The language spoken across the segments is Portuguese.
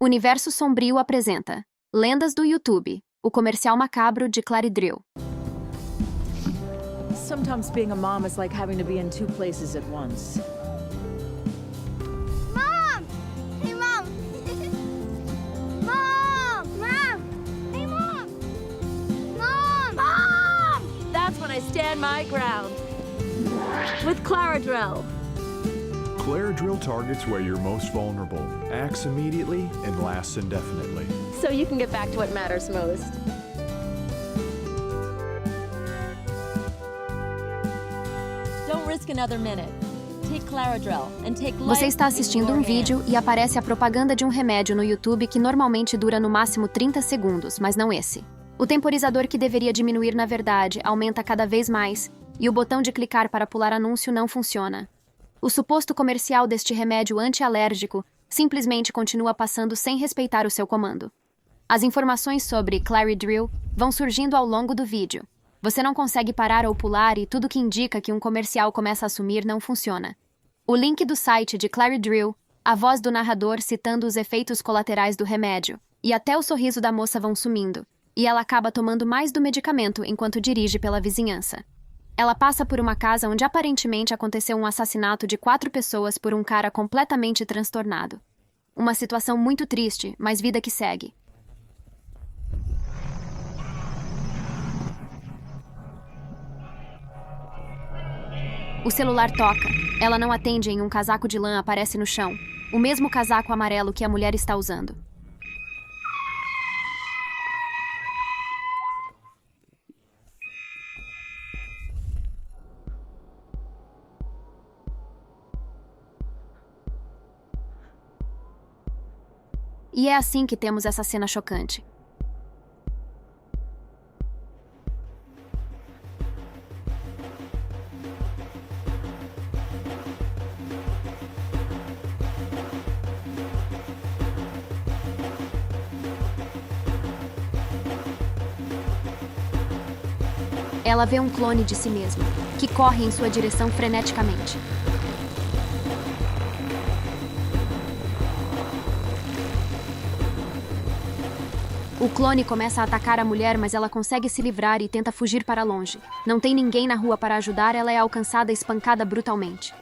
Universo Sombrio apresenta Lendas do YouTube, o comercial macabro de Claridrill. Sometimes being a mom is like having to be in two places at once. Mom! Hey, Mom! Mom! Mom! Hey, Mom! Mom! Mom! That's when I stand my ground. With Claridrill. Claridrill targets where you're most vulnerable, acts immediately, and lasts indefinitely. So you can get back to what matters most. Don't risk another minute. Take Claridrill and take life. Você está assistindo um vídeo e aparece a propaganda de um remédio no YouTube que normalmente dura no máximo 30 segundos, mas não esse. O temporizador que deveria diminuir na verdade aumenta cada vez mais, e o botão de clicar para pular anúncio não funciona. O suposto comercial deste remédio anti-alérgico simplesmente continua passando sem respeitar o seu comando. As informações sobre Claridrill vão surgindo ao longo do vídeo. Você não consegue parar ou pular e tudo que indica que um comercial começa a sumir não funciona. O link do site de Claridrill, a voz do narrador citando os efeitos colaterais do remédio, e até o sorriso da moça vão sumindo, e ela acaba tomando mais do medicamento enquanto dirige pela vizinhança. Ela passa por uma casa onde aparentemente aconteceu um assassinato de 4 pessoas por um cara completamente transtornado. Uma situação muito triste, mas vida que segue. O celular toca. Ela não atende e um casaco de lã aparece no chão. O mesmo casaco amarelo que a mulher está usando. E é assim que temos essa cena chocante. Ela vê um clone de si mesma, que corre em sua direção freneticamente. O clone começa a atacar a mulher, mas ela consegue se livrar e tenta fugir para longe. Não tem ninguém na rua para ajudar, ela é alcançada e espancada brutalmente.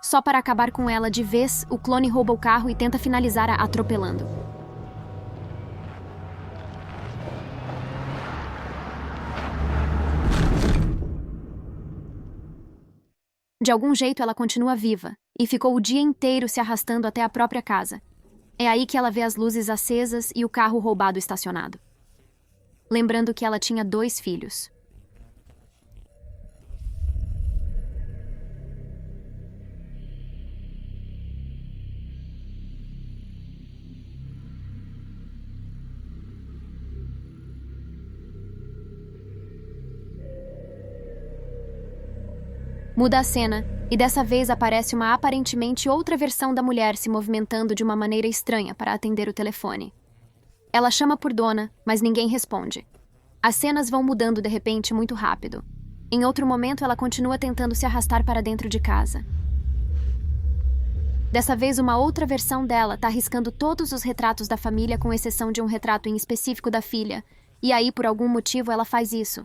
Só para acabar com ela de vez, o clone rouba o carro e tenta finalizar-a atropelando. De algum jeito ela continua viva, e ficou o dia inteiro se arrastando até a própria casa. É aí que ela vê as luzes acesas e o carro roubado estacionado. Lembrando que ela tinha 2 filhos. Muda a cena, e dessa vez aparece uma aparentemente outra versão da mulher se movimentando de uma maneira estranha para atender o telefone. Ela chama por Donna, mas ninguém responde. As cenas vão mudando de repente muito rápido. Em outro momento, ela continua tentando se arrastar para dentro de casa. Dessa vez, uma outra versão dela está riscando todos os retratos da família, com exceção de um retrato em específico da filha. E aí, por algum motivo, ela faz isso.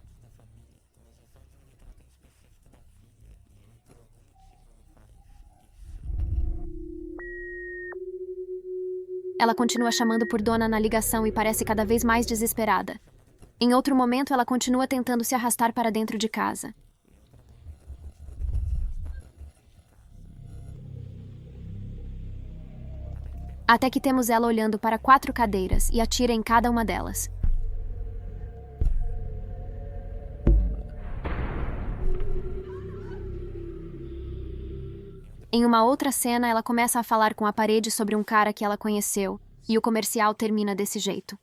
Ela continua chamando por Donna na ligação e parece cada vez mais desesperada. Em outro momento, ela continua tentando se arrastar para dentro de casa. Até que temos ela olhando para 4 cadeiras e atira em cada uma delas. Em uma outra cena, ela começa a falar com a parede sobre um cara que ela conheceu, e o comercial termina desse jeito.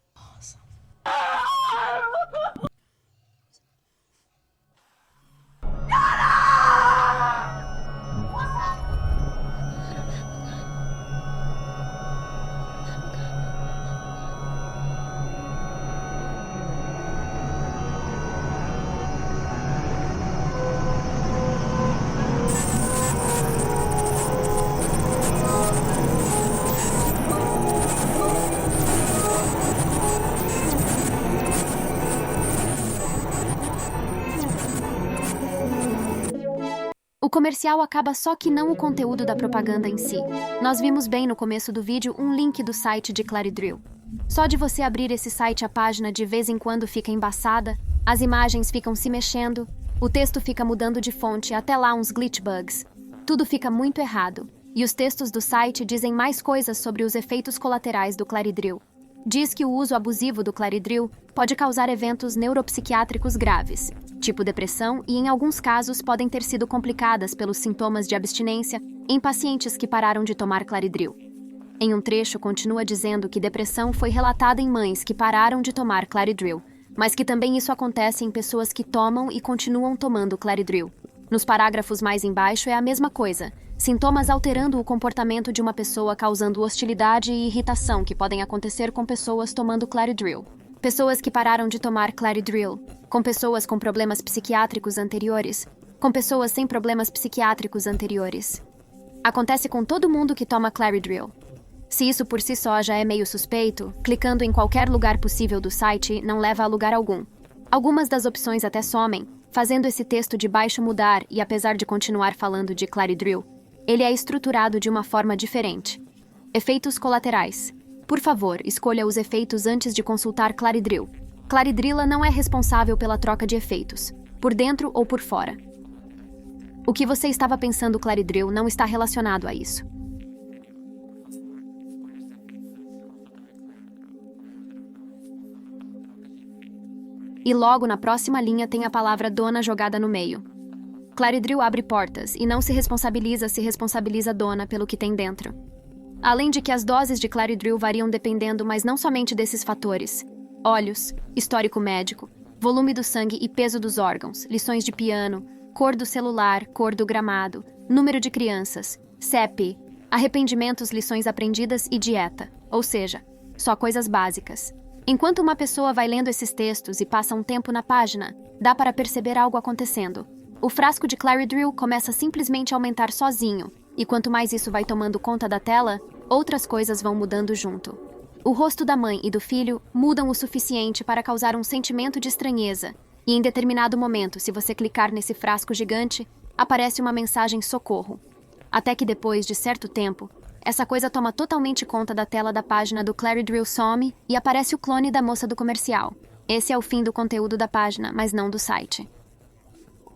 comercial acaba só que não o conteúdo da propaganda em si. Nós vimos bem no começo do vídeo um link do site de Claridrill. Só de você abrir esse site, a página de vez em quando fica embaçada, as imagens ficam se mexendo, o texto fica mudando de fonte, até lá uns glitch bugs. Tudo fica muito errado. E os textos do site dizem mais coisas sobre os efeitos colaterais do Claridrill. Diz que o uso abusivo do Claridrill pode causar eventos neuropsiquiátricos graves, tipo depressão, e em alguns casos podem ter sido complicadas pelos sintomas de abstinência em pacientes que pararam de tomar Claridrill. Em um trecho, continua dizendo que depressão foi relatada em mães que pararam de tomar Claridrill, mas que também isso acontece em pessoas que tomam e continuam tomando Claridrill. Nos parágrafos mais embaixo é a mesma coisa. Sintomas alterando o comportamento de uma pessoa, causando hostilidade e irritação que podem acontecer com pessoas tomando Claridrill. Pessoas que pararam de tomar Claridrill, com pessoas com problemas psiquiátricos anteriores, com pessoas sem problemas psiquiátricos anteriores. Acontece com todo mundo que toma Claridrill. Se isso por si só já é meio suspeito, clicando em qualquer lugar possível do site não leva a lugar algum. Algumas das opções até somem, fazendo esse texto de baixo mudar e apesar de continuar falando de Claridrill, ele é estruturado de uma forma diferente. Efeitos colaterais. Por favor, escolha os efeitos antes de consultar Claridrill. Claridrilla não é responsável pela troca de efeitos, por dentro ou por fora. O que você estava pensando Claridrill não está relacionado a isso. E logo na próxima linha tem a palavra dona jogada no meio. Claridrill abre portas e não se responsabiliza a dona pelo que tem dentro. Além de que as doses de Claridrill variam dependendo, mas não somente desses fatores: olhos, histórico médico, volume do sangue e peso dos órgãos, lições de piano, cor do celular, cor do gramado, número de crianças, CEP, arrependimentos, lições aprendidas e dieta, ou seja, só coisas básicas. Enquanto uma pessoa vai lendo esses textos e passa um tempo na página, dá para perceber algo acontecendo. O frasco de Claridrill começa simplesmente a aumentar sozinho, e quanto mais isso vai tomando conta da tela, outras coisas vão mudando junto. O rosto da mãe e do filho mudam o suficiente para causar um sentimento de estranheza, e em determinado momento, se você clicar nesse frasco gigante, aparece uma mensagem socorro. Até que depois de certo tempo, essa coisa toma totalmente conta da tela da página do Claridrill, some e aparece o clone da moça do comercial. Esse é o fim do conteúdo da página, mas não do site.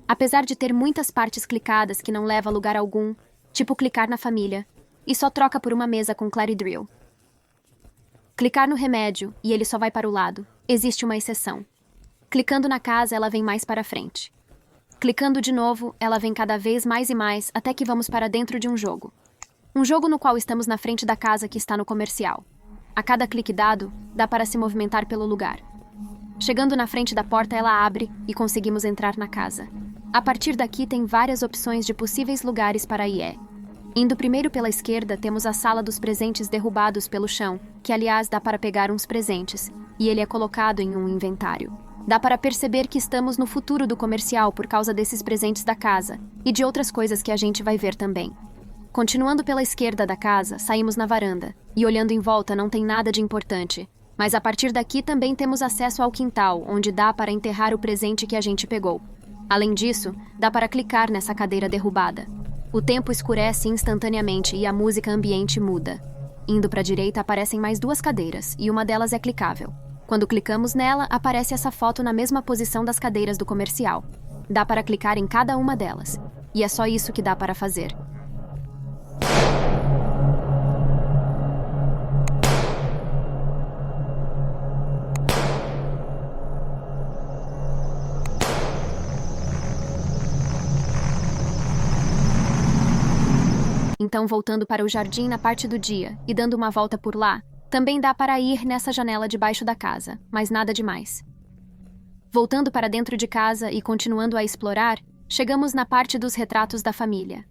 Apesar de ter muitas partes clicadas que não leva a lugar algum, tipo clicar na família, e só troca por uma mesa com Claridrill. Clicar no remédio e ele só vai para o lado, existe uma exceção. Clicando na casa, ela vem mais para frente. Clicando de novo, ela vem cada vez mais e mais até que vamos para dentro de um jogo. Um jogo no qual estamos na frente da casa que está no comercial. A cada clique dado, dá para se movimentar pelo lugar. Chegando na frente da porta, ela abre e conseguimos entrar na casa. A partir daqui tem várias opções de possíveis lugares para ir. Indo primeiro pela esquerda, temos a sala dos presentes derrubados pelo chão, que aliás dá para pegar uns presentes, e ele é colocado em um inventário. Dá para perceber que estamos no futuro do comercial por causa desses presentes da casa, e de outras coisas que a gente vai ver também. Continuando pela esquerda da casa, saímos na varanda, e olhando em volta não tem nada de importante, mas a partir daqui também temos acesso ao quintal, onde dá para enterrar o presente que a gente pegou. Além disso, dá para clicar nessa cadeira derrubada. O tempo escurece instantaneamente e a música ambiente muda. Indo para a direita aparecem mais duas cadeiras, e uma delas é clicável. Quando clicamos nela, aparece essa foto na mesma posição das cadeiras do comercial. Dá para clicar em cada uma delas, e é só isso que dá para fazer. Então, voltando para o jardim na parte do dia e dando uma volta por lá, também dá para ir nessa janela debaixo da casa, mas nada demais. Voltando para dentro de casa e continuando a explorar, chegamos na parte dos retratos da família.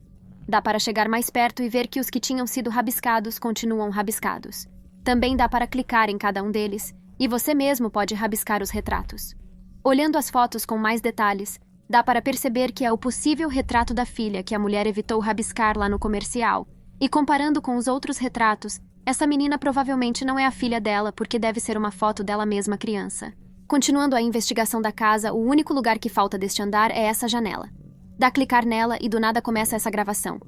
Dá para chegar mais perto e ver que os que tinham sido rabiscados continuam rabiscados. Também dá para clicar em cada um deles, e você mesmo pode rabiscar os retratos. Olhando as fotos com mais detalhes, dá para perceber que é o possível retrato da filha que a mulher evitou rabiscar lá no comercial. E comparando com os outros retratos, essa menina provavelmente não é a filha dela porque deve ser uma foto dela mesma criança. Continuando a investigação da casa, o único lugar que falta deste andar é essa janela. Dá clicar nela e do nada começa essa gravação.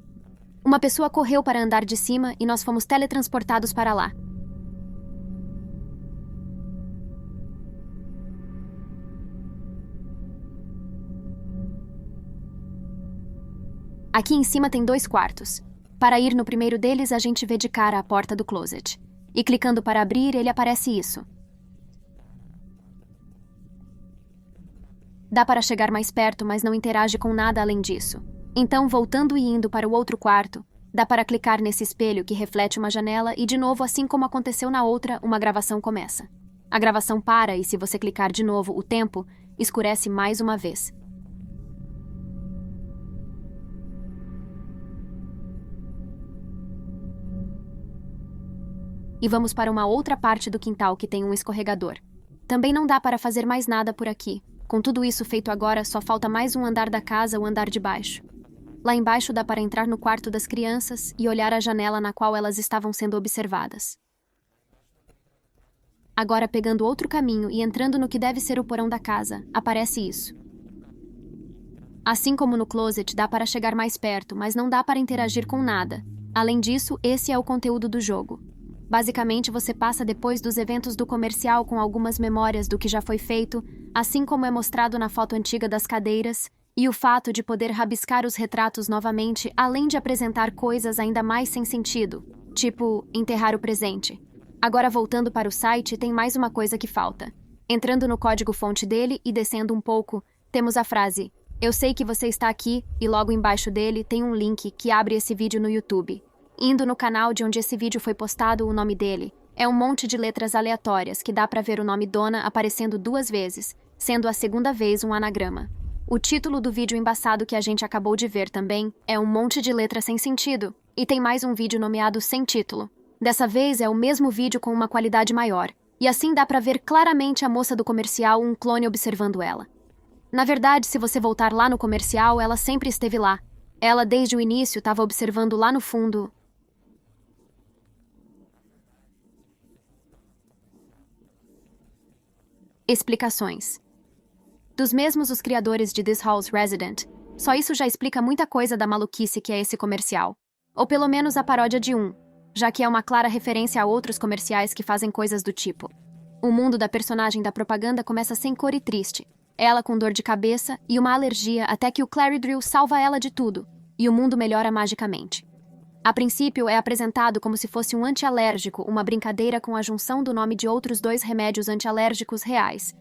Uma pessoa correu para andar de cima e nós fomos teletransportados para lá. Aqui em cima tem 2 quartos. Para ir no primeiro deles, a gente vê de cara a porta do closet. E clicando para abrir, ele aparece isso. Dá para chegar mais perto, mas não interage com nada além disso. Então, voltando e indo para o outro quarto, dá para clicar nesse espelho que reflete uma janela e, de novo, assim como aconteceu na outra, uma gravação começa. A gravação para e, se você clicar de novo, o tempo escurece mais uma vez. E vamos para uma outra parte do quintal que tem um escorregador. Também não dá para fazer mais nada por aqui. Com tudo isso feito agora, só falta mais um andar da casa, o andar de baixo. Lá embaixo dá para entrar no quarto das crianças e olhar a janela na qual elas estavam sendo observadas. Agora, pegando outro caminho e entrando no que deve ser o porão da casa, aparece isso. Assim como no closet, dá para chegar mais perto, mas não dá para interagir com nada. Além disso, esse é o conteúdo do jogo. Basicamente, você passa depois dos eventos do comercial com algumas memórias do que já foi feito, assim como é mostrado na foto antiga das cadeiras, e o fato de poder rabiscar os retratos novamente, além de apresentar coisas ainda mais sem sentido, tipo enterrar o presente. Agora, voltando para o site, tem mais uma coisa que falta. Entrando no código-fonte dele e descendo um pouco, temos a frase "Eu sei que você está aqui" e logo embaixo dele tem um link que abre esse vídeo no YouTube. Indo no canal de onde esse vídeo foi postado, o nome dele é um monte de letras aleatórias que dá para ver o nome Donna aparecendo 2 vezes, sendo a segunda vez um anagrama. O título do vídeo embaçado que a gente acabou de ver também é um monte de letras sem sentido, e tem mais um vídeo nomeado sem título. Dessa vez é o mesmo vídeo com uma qualidade maior, e assim dá para ver claramente a moça do comercial, um clone observando ela. Na verdade, se você voltar lá no comercial, ela sempre esteve lá. Ela, desde o início, estava observando lá no fundo. Explicações. Dos mesmos os criadores de This Hall's Resident, só isso já explica muita coisa da maluquice que é esse comercial. Ou pelo menos a paródia de um, já que é uma clara referência a outros comerciais que fazem coisas do tipo. O mundo da personagem da propaganda começa sem cor e triste. Ela com dor de cabeça e uma alergia até que o Clary Drill salva ela de tudo, e o mundo melhora magicamente. A princípio, é apresentado como se fosse um antialérgico, uma brincadeira com a junção do nome de outros 2 remédios antialérgicos reais.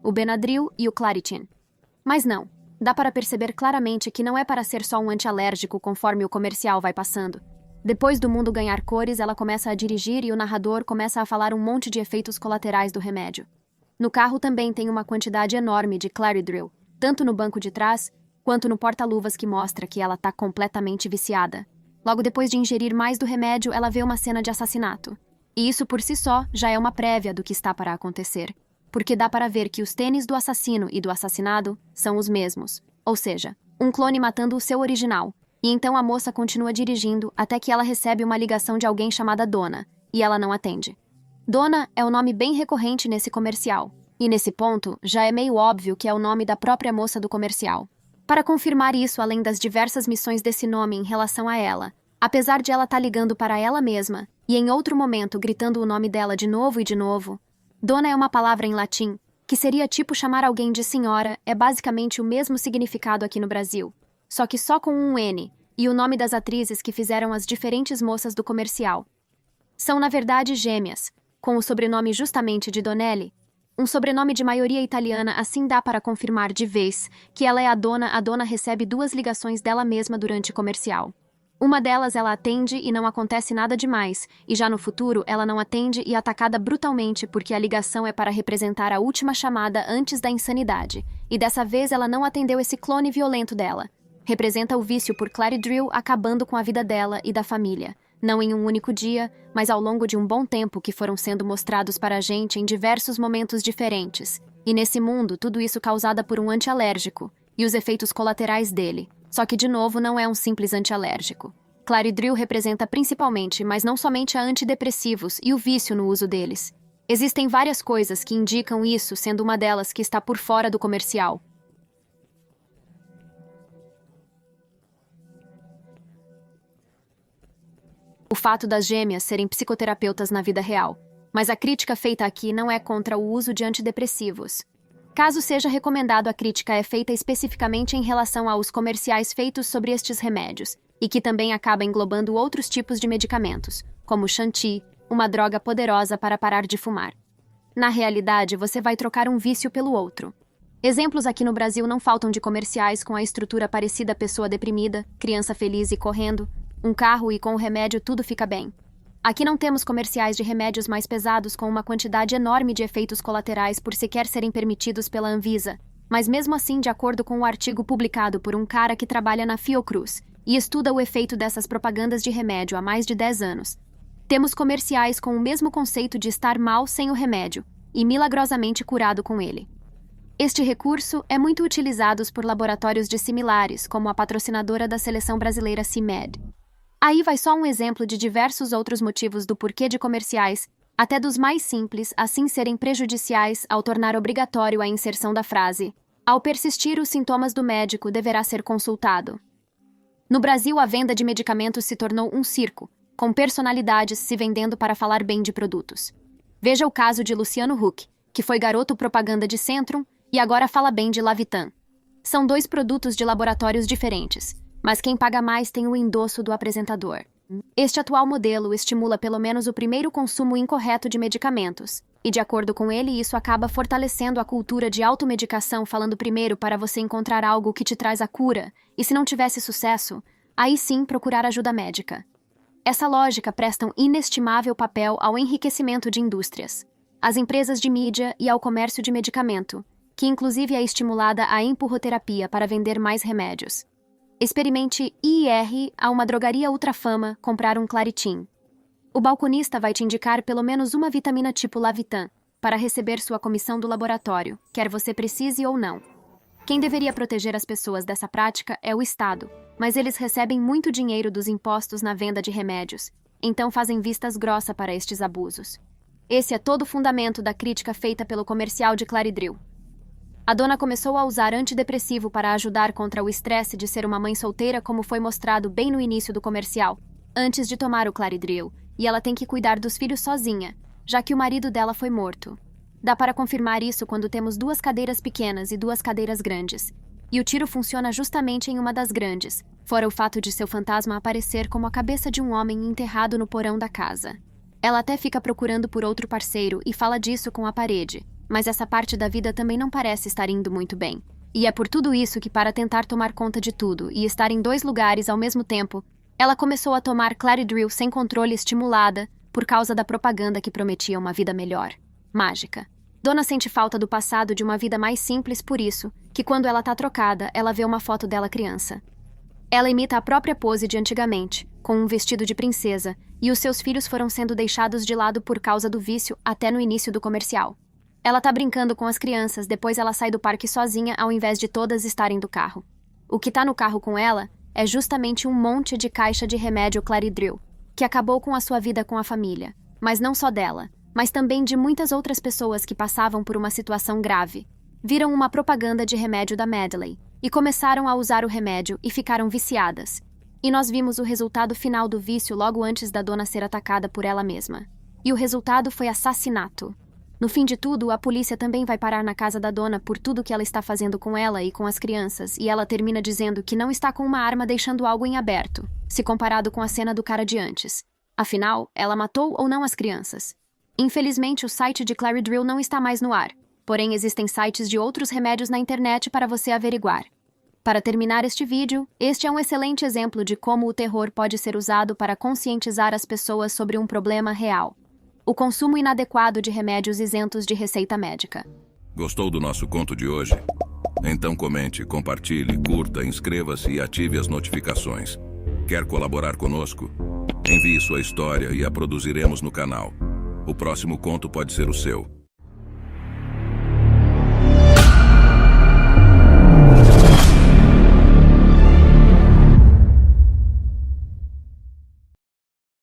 O Benadryl e o Claritin. Mas não, dá para perceber claramente que não é para ser só um antialérgico conforme o comercial vai passando. Depois do mundo ganhar cores, ela começa a dirigir e o narrador começa a falar um monte de efeitos colaterais do remédio. No carro também tem uma quantidade enorme de Claridril, tanto no banco de trás, quanto no porta-luvas que mostra que ela tá completamente viciada. Logo depois de ingerir mais do remédio, ela vê uma cena de assassinato. E isso por si só já é uma prévia do que está para acontecer. Porque dá para ver que os tênis do assassino e do assassinado são os mesmos. Ou seja, um clone matando o seu original. E então a moça continua dirigindo até que ela recebe uma ligação de alguém chamada Donna, e ela não atende. Donna é um nome bem recorrente nesse comercial. E nesse ponto, já é meio óbvio que é o nome da própria moça do comercial. Para confirmar isso, além das diversas missões desse nome em relação a ela, apesar de ela estar ligando para ela mesma, e em outro momento gritando o nome dela de novo e de novo, Donna é uma palavra em latim, que seria tipo chamar alguém de senhora, é basicamente o mesmo significado aqui no Brasil, só que só com um N, e o nome das atrizes que fizeram as diferentes moças do comercial. São, na verdade, gêmeas, com o sobrenome justamente de Donnelly, um sobrenome de maioria italiana, assim dá para confirmar de vez que ela é a Donna recebe 2 ligações dela mesma durante o comercial. Uma delas ela atende e não acontece nada demais, e já no futuro ela não atende e é atacada brutalmente porque a ligação é para representar a última chamada antes da insanidade, e dessa vez ela não atendeu esse clone violento dela. Representa o vício por Claridril acabando com a vida dela e da família. Não em um único dia, mas ao longo de um bom tempo que foram sendo mostrados para a gente em diversos momentos diferentes. E nesse mundo, tudo isso causado por um antialérgico, e os efeitos colaterais dele. Só que, de novo, não é um simples antialérgico. Claridril representa principalmente, mas não somente a antidepressivos e o vício no uso deles. Existem várias coisas que indicam isso, sendo uma delas que está por fora do comercial. O fato das gêmeas serem psicoterapeutas na vida real. Mas a crítica feita aqui não é contra o uso de antidepressivos. Caso seja recomendado, a crítica é feita especificamente em relação aos comerciais feitos sobre estes remédios, e que também acaba englobando outros tipos de medicamentos, como Shanti, uma droga poderosa para parar de fumar. Na realidade, você vai trocar um vício pelo outro. Exemplos aqui no Brasil não faltam de comerciais com a estrutura parecida à pessoa deprimida, criança feliz e correndo, um carro e com o remédio tudo fica bem. Aqui não temos comerciais de remédios mais pesados com uma quantidade enorme de efeitos colaterais por sequer serem permitidos pela Anvisa, mas mesmo assim, de acordo com um artigo publicado por um cara que trabalha na Fiocruz e estuda o efeito dessas propagandas de remédio há mais de 10 anos, temos comerciais com o mesmo conceito de estar mal sem o remédio e milagrosamente curado com ele. Este recurso é muito utilizado por laboratórios de similares, como a patrocinadora da seleção brasileira CIMED. Aí vai só um exemplo de diversos outros motivos do porquê de comerciais, até dos mais simples, assim serem prejudiciais ao tornar obrigatório a inserção da frase: ao persistir os sintomas do médico, deverá ser consultado. No Brasil, a venda de medicamentos se tornou um circo, com personalidades se vendendo para falar bem de produtos. Veja o caso de Luciano Huck, que foi garoto propaganda de Centrum e agora fala bem de Lavitan. São dois produtos de laboratórios diferentes, mas quem paga mais tem o endosso do apresentador. Este atual modelo estimula pelo menos o primeiro consumo incorreto de medicamentos, e de acordo com ele, isso acaba fortalecendo a cultura de automedicação, falando primeiro para você encontrar algo que te traz a cura, e se não tivesse sucesso, aí sim procurar ajuda médica. Essa lógica presta um inestimável papel ao enriquecimento de indústrias, às empresas de mídia e ao comércio de medicamento, que inclusive é estimulada a empurroterapia para vender mais remédios. Experimente ir a uma drogaria ultrafama comprar um Claritin. O balconista vai te indicar pelo menos uma vitamina tipo Lavitan para receber sua comissão do laboratório, quer você precise ou não. Quem deveria proteger as pessoas dessa prática é o Estado, mas eles recebem muito dinheiro dos impostos na venda de remédios, então fazem vistas grossas para estes abusos. Esse é todo o fundamento da crítica feita pelo comercial de Claridril. A dona começou a usar antidepressivo para ajudar contra o estresse de ser uma mãe solteira, como foi mostrado bem no início do comercial, antes de tomar o Claridril, e ela tem que cuidar dos filhos sozinha, já que o marido dela foi morto. Dá para confirmar isso quando temos 2 cadeiras pequenas e 2 cadeiras grandes. E o tiro funciona justamente em uma das grandes, fora o fato de seu fantasma aparecer como a cabeça de um homem enterrado no porão da casa. Ela até fica procurando por outro parceiro e fala disso com a parede, mas essa parte da vida também não parece estar indo muito bem. E é por tudo isso que, para tentar tomar conta de tudo e estar em 2 lugares ao mesmo tempo, ela começou a tomar Claridril sem controle, estimulada por causa da propaganda que prometia uma vida melhor, mágica. Dona sente falta do passado, de uma vida mais simples, por isso que quando ela tá trocada, ela vê uma foto dela criança. Ela imita a própria pose de antigamente, com um vestido de princesa, e os seus filhos foram sendo deixados de lado por causa do vício até no início do comercial. Ela tá brincando com as crianças, depois ela sai do parque sozinha ao invés de todas estarem do carro. O que tá no carro com ela é justamente um monte de caixa de remédio Claridril, que acabou com a sua vida com a família, mas não só dela, mas também de muitas outras pessoas que passavam por uma situação grave. Viram uma propaganda de remédio da Medley e começaram a usar o remédio e ficaram viciadas. E nós vimos o resultado final do vício logo antes da dona ser atacada por ela mesma. E o resultado foi assassinato. No fim de tudo, a polícia também vai parar na casa da dona por tudo que ela está fazendo com ela e com as crianças, e ela termina dizendo que não está com uma arma deixando algo em aberto, se comparado com a cena do cara de antes. Afinal, ela matou ou não as crianças? Infelizmente, o site de Claridril não está mais no ar, porém existem sites de outros remédios na internet para você averiguar. Para terminar este vídeo, este é um excelente exemplo de como o terror pode ser usado para conscientizar as pessoas sobre um problema real: o consumo inadequado de remédios isentos de receita médica. Gostou do nosso conto de hoje? Então comente, compartilhe, curta, inscreva-se e ative as notificações. Quer colaborar conosco? Envie sua história e a produziremos no canal. O próximo conto pode ser o seu.